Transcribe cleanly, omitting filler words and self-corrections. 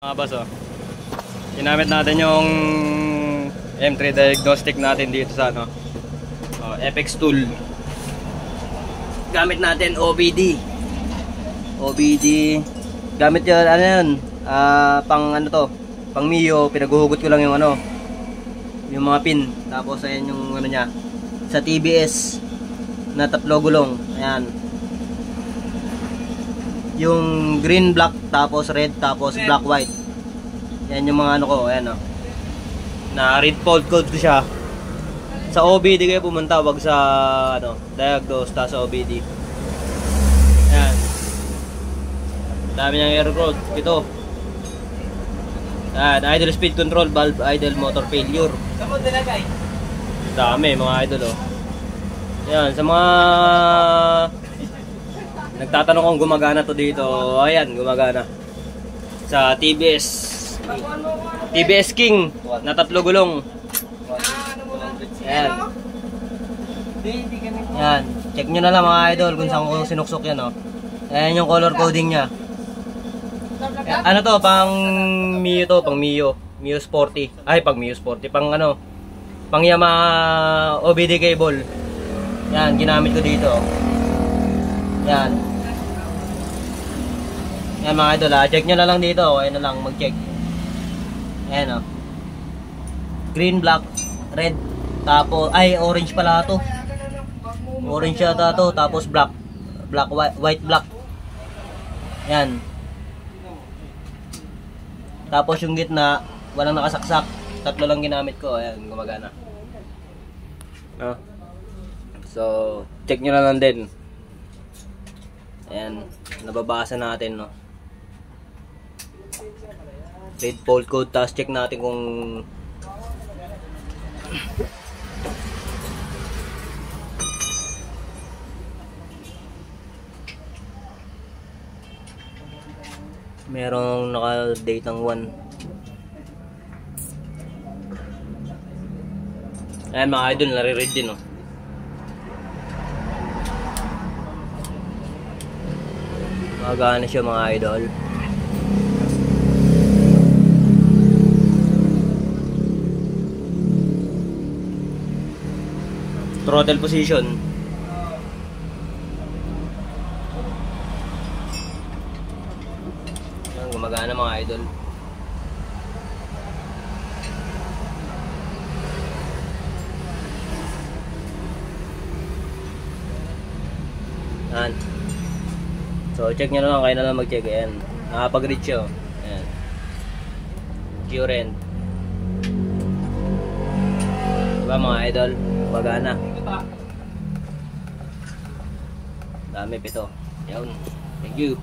Mga boss, ginamit natin yung M3 diagnostic natin dito sa FX tool. Gamit natin OBD. Gamit yun, ano yun, pang Mio. Pinaguhugot ko lang yung yung mga pin. Tapos ayan yung niya sa TBS na 3 gulong. Ayan, yung green, black, tapos red, tapos black, white. Yan yung mga ko, ayan na read fault code ko siya. Sa OBD kayo pumunta, wag sa diagnose, ta sa OBD. Ayan, dami niyang error code. Ito, ayan, idle speed control valve, idle motor failure. Dami mga idol. Ayan, sa mga nagtatanong kung gumagana to dito, ayan, gumagana sa TBS King na 3 gulong. Ayan. Ayan, check nyo na lang mga idol kung saan ko sinuksok yan. Ayan yung color coding nya. Ano to, pang Mio to, pang Mio Sporty. Ay, pang Mio Sporty, pang pang Yamaha OBD cable. Yan, ginamit ko dito. Yan. Yan mga idol, check nyo na lang dito. Ayan na lang, mag-check. Ayan green, black, red, tapos, orange pala to. Orange yata to, tapos black. Black, white, black. Yan. Tapos yung gitna, walang nakasaksak. 3 lang ginamit ko. Ayan, gumagana. So, check nyo na lang din. Ayan, nababasa natin, read fault code, tapos check natin kung merong naka-date ng 1. Ayan mga idol, nare-read din magana siya mga idol. Throttle position. Ayan, gumagana mga idol. Ayan. So check nyo na lang, kayo na lang mag-check. Ayan, nakapag-read siya. Ayan, current. Diba mga idol, magana. Dami pito. Yun, thank you.